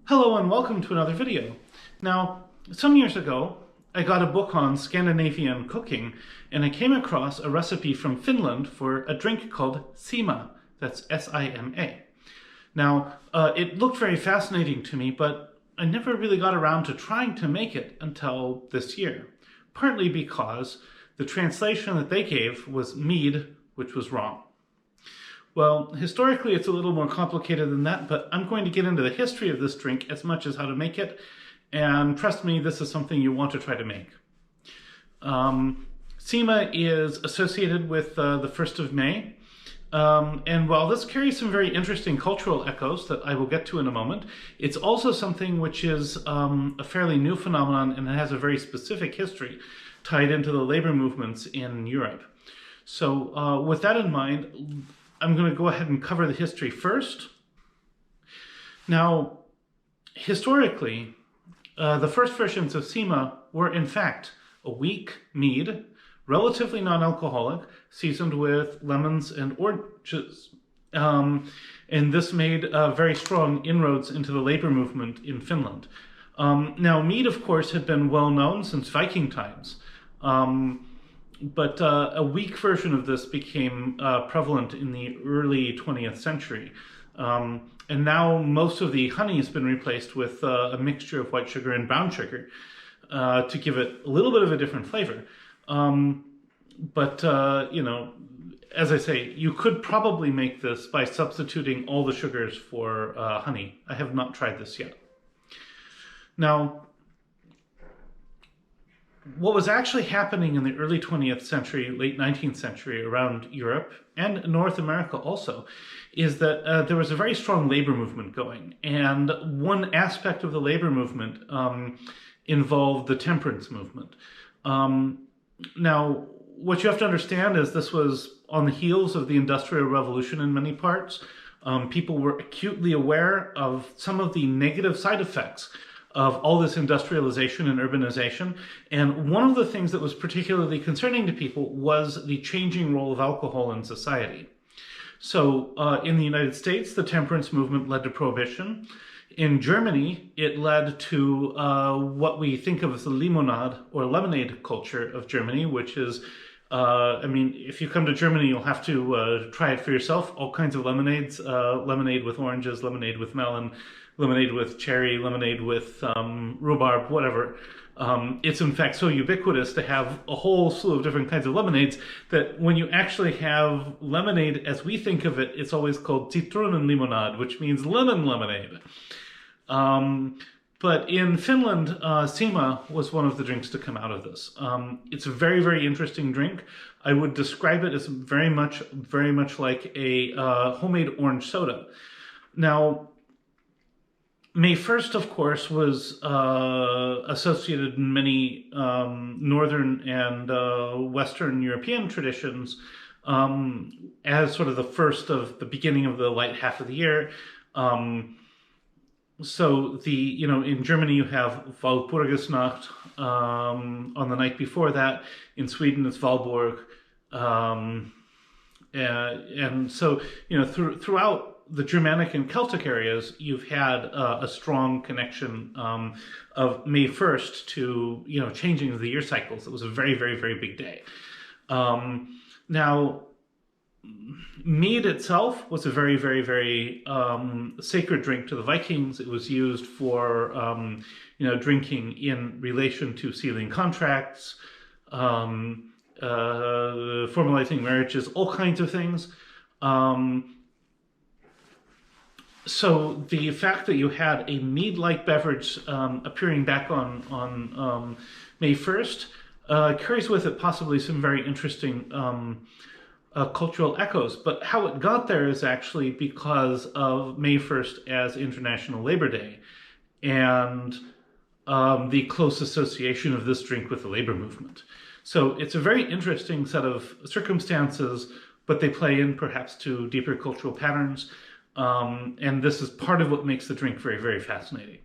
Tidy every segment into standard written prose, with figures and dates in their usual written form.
Hello and welcome to another video. Now, some years ago, I got a book on Scandinavian cooking and I came across a recipe from Finland for a drink called Sima. That's S-I-M-A. Now, it looked very fascinating to me, but I never really got around to trying to make it until this year. Partly because the translation that they gave was mead, which was wrong. Well, historically it's a little more complicated than that, but I'm going to get into the history of this drink as much as how to make it, and trust me, this is something you want to try to make. Sima is associated with the 1st of May, and while this carries some very interesting cultural echoes that I will get to in a moment, it's also something which is a fairly new phenomenon and it has a very specific history tied into the labor movements in Europe. So with that in mind, I'm going to go ahead and cover the history first. Now, historically, the first versions of Sima were in fact a weak mead, relatively non-alcoholic, seasoned with lemons and oranges. And this made very strong inroads into the labor movement in Finland. Now, mead, of course, had been well known since Viking times. But a weak version of this became prevalent in the early 20th century. And now most of the honey has been replaced with a mixture of white sugar and brown sugar to give it a little bit of a different flavor. You know, as I say, you could probably make this by substituting all the sugars for honey. I have not tried this yet. Now, what was actually happening in the early 20th century, late 19th century around Europe and North America also, is that there was a very strong labor movement going. And one aspect of the labor movement involved the Temperance Movement. Now, what you have to understand is this was on the heels of the Industrial Revolution in many parts. People were acutely aware of some of the negative side effects of all this industrialization and urbanization. And one of the things that was particularly concerning to people was the changing role of alcohol in society. So in the United States, the temperance movement led to prohibition. In Germany, it led to what we think of as the limonade or lemonade culture of Germany, which is, I mean, if you come to Germany, you'll have to try it for yourself. All kinds of lemonades, lemonade with oranges, lemonade with melon, lemonade with cherry, lemonade with rhubarb, whatever. It's in fact so ubiquitous to have a whole slew of different kinds of lemonades that when you actually have lemonade as we think of it, it's always called zitronenlimonade, which means lemon lemonade. But in Finland, Sima was one of the drinks to come out of this. It's a very, very interesting drink. I would describe it as very much like a homemade orange soda. Now, May 1st, of course, was associated in many Northern and Western European traditions as sort of the first of the beginning of the light half of the year. So in Germany you have Walpurgisnacht on the night before that. In Sweden it's Valborg. And so, throughout the Germanic and Celtic areas, you've had a strong connection of May 1st to, changing of the year cycles. It was a very, very, very big day. Now, mead itself was a very, very, very sacred drink to the Vikings. It was used for, drinking in relation to sealing contracts, formalizing marriages, all kinds of things. So the fact that you had a mead-like beverage appearing back on May 1st carries with it possibly some very interesting cultural echoes. But how it got there is actually because of May 1st as International Labor Day and the close association of this drink with the labor movement. So it's a very interesting set of circumstances, but they play in perhaps to deeper cultural patterns. And this is part of what makes the drink very, very fascinating.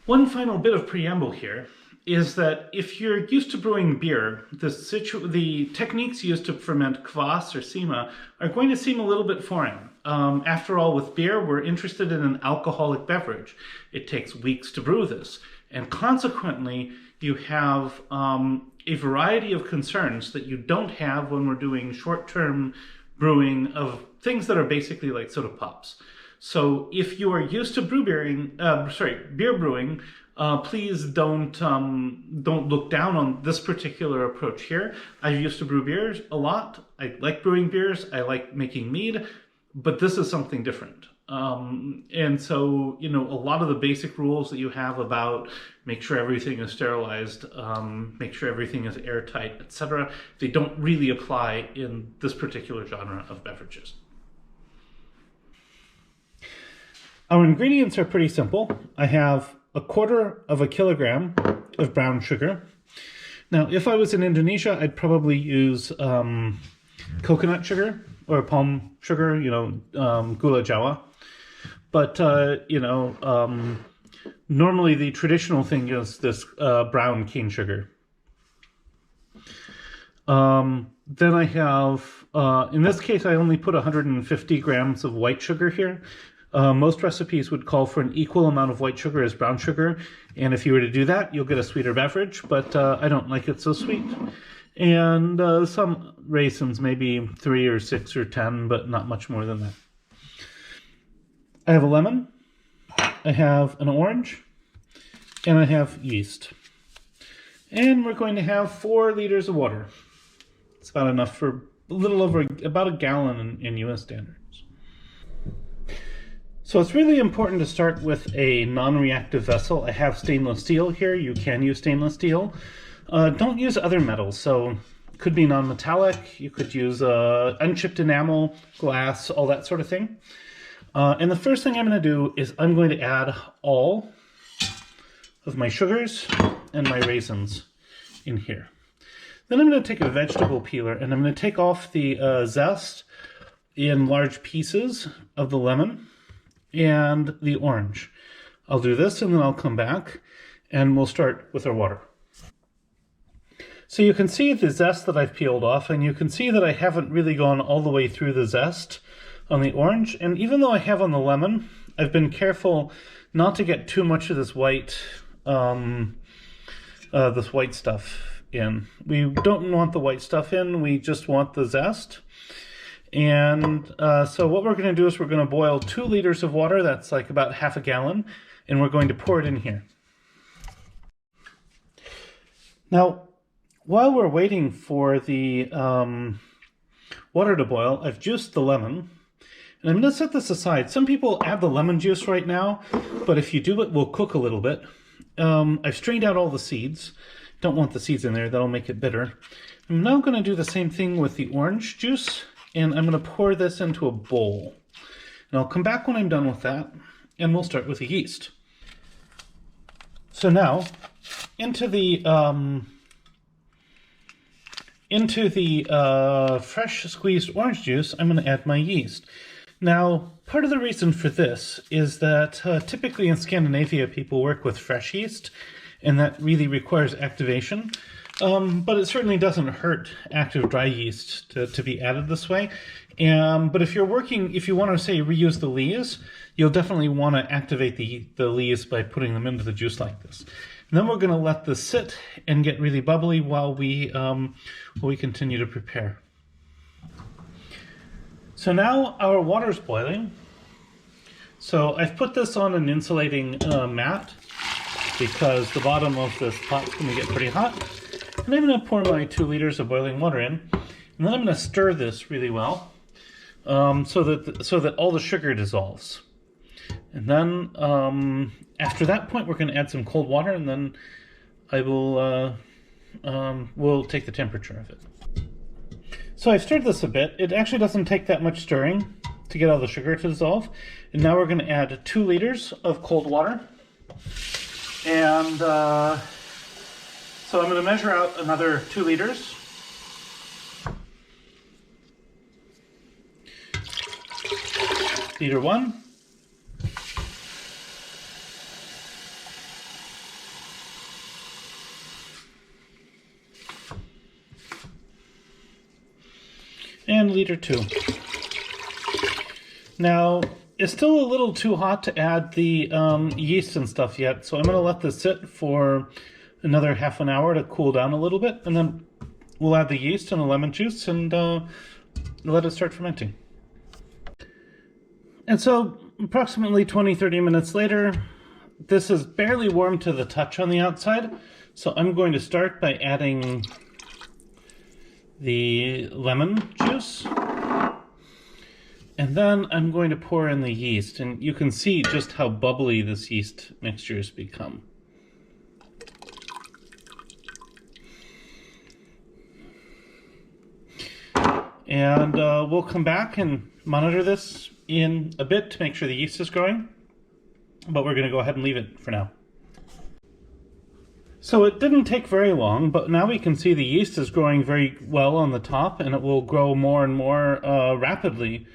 One final bit of preamble here is that if you're used to brewing beer, the techniques used to ferment kvass or sima are going to seem a little bit foreign. after all, with beer, we're interested in an alcoholic beverage. It takes weeks to brew this. And consequently, you have a variety of concerns that you don't have when we're doing short-term brewing of things that are basically like soda pops. So if you are used to beer brewing, please don't look down on this particular approach here. I used to brew beers a lot. I like brewing beers. I like making mead, but this is something different. And so, a lot of the basic rules that you have about make sure everything is sterilized, make sure everything is airtight, etc., they don't really apply in this particular genre of beverages. Our ingredients are pretty simple. I have 1/4 kilogram of brown sugar. Now, if I was in Indonesia, I'd probably use coconut sugar or palm sugar, gula Jawa. But, normally the traditional thing is this brown cane sugar. Then I have, in this case, I only put 150 grams of white sugar here. Most recipes would call for an equal amount of white sugar as brown sugar. And if you were to do that, you'll get a sweeter beverage, but I don't like it so sweet. And some raisins, maybe 3 or 6 or 10, but not much more than that. I have a lemon, I have an orange, and I have yeast. And we're going to have 4 liters of water. It's about enough for about a gallon in US standards. So it's really important to start with a non-reactive vessel. I have stainless steel here. You can use stainless steel. Don't use other metals. So it could be non-metallic. You could use unchipped enamel, glass, all that sort of thing. And the first thing I'm going to do is I'm going to add all of my sugars and my raisins in here. Then I'm going to take a vegetable peeler and I'm going to take off the zest in large pieces of the lemon and the orange. I'll do this and then I'll come back and we'll start with our water. So you can see the zest that I've peeled off, and you can see that I haven't really gone all the way through the zest on the orange. And even though I have on the lemon, I've been careful not to get too much of this white stuff in. We don't want the white stuff in, we just want the zest. And so what we're going to do is we're going to boil 2 liters of water, that's like about half a gallon, and we're going to pour it in here. Now, while we're waiting for the water to boil, I've juiced the lemon, and I'm going to set this aside. Some people add the lemon juice right now, but if you do, it will cook a little bit. I've strained out all the seeds. Don't want the seeds in there, that'll make it bitter. I'm now going to do the same thing with the orange juice, and I'm going to pour this into a bowl. And I'll come back when I'm done with that, and we'll start with the yeast. So now, into the fresh squeezed orange juice, I'm going to add my yeast. Now, part of the reason for this is that typically in Scandinavia, people work with fresh yeast, and that really requires activation. But it certainly doesn't hurt active dry yeast to be added this way. But if you want to say reuse the lees, you'll definitely want to activate the lees by putting them into the juice like this. And then we're going to let this sit and get really bubbly while we continue to prepare. So now our water's boiling. So I've put this on an insulating mat because the bottom of this pot's going to get pretty hot. And I'm going to pour my 2 liters of boiling water in, and then I'm going to stir this really well so that all the sugar dissolves. And then after that point, we're going to add some cold water, and then we'll take the temperature of it. So I've stirred this a bit. It actually doesn't take that much stirring to get all the sugar to dissolve. And now we're going to add 2 liters of cold water. And so I'm going to measure out another 2 liters. Liter 1. And liter 2. Now, it's still a little too hot to add the yeast and stuff yet, so I'm going to let this sit for another half an hour to cool down a little bit, and then we'll add the yeast and the lemon juice and let it start fermenting. And so approximately 20-30 minutes later, this is barely warm to the touch on the outside, so I'm going to start by adding the lemon juice. And then I'm going to pour in the yeast, and you can see just how bubbly this yeast mixture has become. And we'll come back and monitor this in a bit to make sure the yeast is growing, but we're going to go ahead and leave it for now. So it didn't take very long, but now we can see the yeast is growing very well on the top, and it will grow more and more rapidly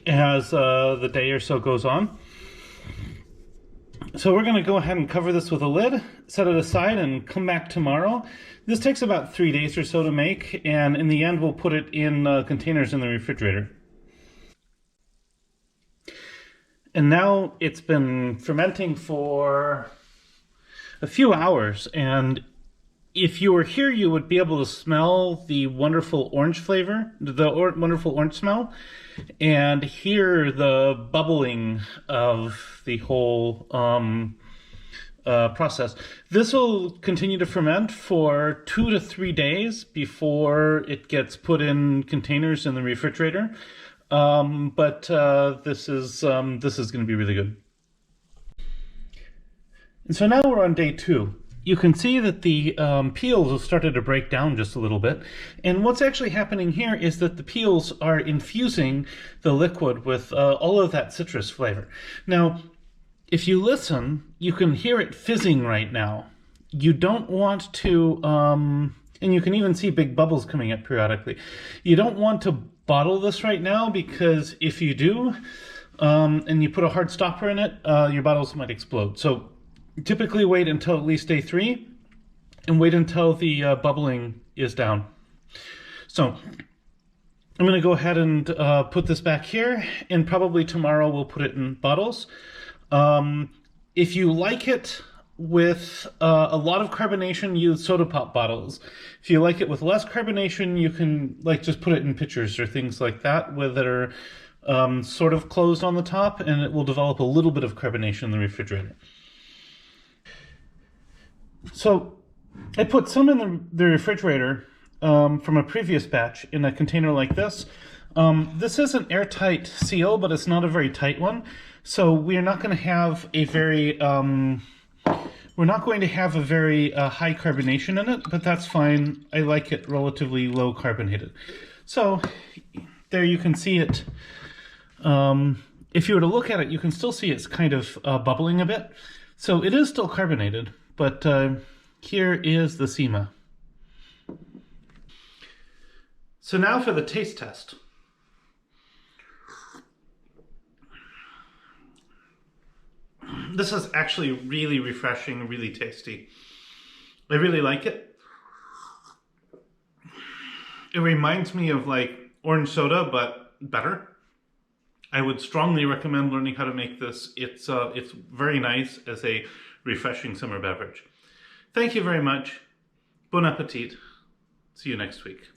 as the day or so goes on. So we're going to go ahead and cover this with a lid, set it aside, and come back tomorrow. This takes about 3 days or so to make, and in the end we'll put it in containers in the refrigerator. And now it's been fermenting for a few hours, and if you were here you would be able to smell the wonderful orange flavor, wonderful orange smell, and hear the bubbling of the whole process. This will continue to ferment for 2 to 3 days before it gets put in containers in the refrigerator. But this is going to be really good. And so now we're on day 2. You can see that the peels have started to break down just a little bit. And what's actually happening here is that the peels are infusing the liquid with all of that citrus flavor. Now, if you listen, you can hear it fizzing right now. You don't want to, and you can even see big bubbles coming up periodically. You don't want to bottle this right now, because if you do, and you put a hard stopper in it, your bottles might explode. So typically wait until at least day 3 and wait until the bubbling is down. So I'm going to go ahead and put this back here, and probably tomorrow we'll put it in bottles. If you like it with a lot of carbonation, use soda pop bottles. If you like it with less carbonation, you can just put it in pitchers or things like that that are sort of closed on the top, and it will develop a little bit of carbonation in the refrigerator. So I put some in the refrigerator from a previous batch in a container like this. This is an airtight seal, but it's not a very tight one. So we're not going to have a very high carbonation in it, but that's fine. I like it relatively low carbonated. So there you can see it. If you were to look at it, you can still see it's kind of bubbling a bit. So it is still carbonated, but here is the Sima. So now for the taste test. This is actually really refreshing, really tasty. I really like it. It reminds me of orange soda, but better. I would strongly recommend learning how to make this. It's very nice as a refreshing summer beverage. Thank you very much. Bon appetit. See you next week.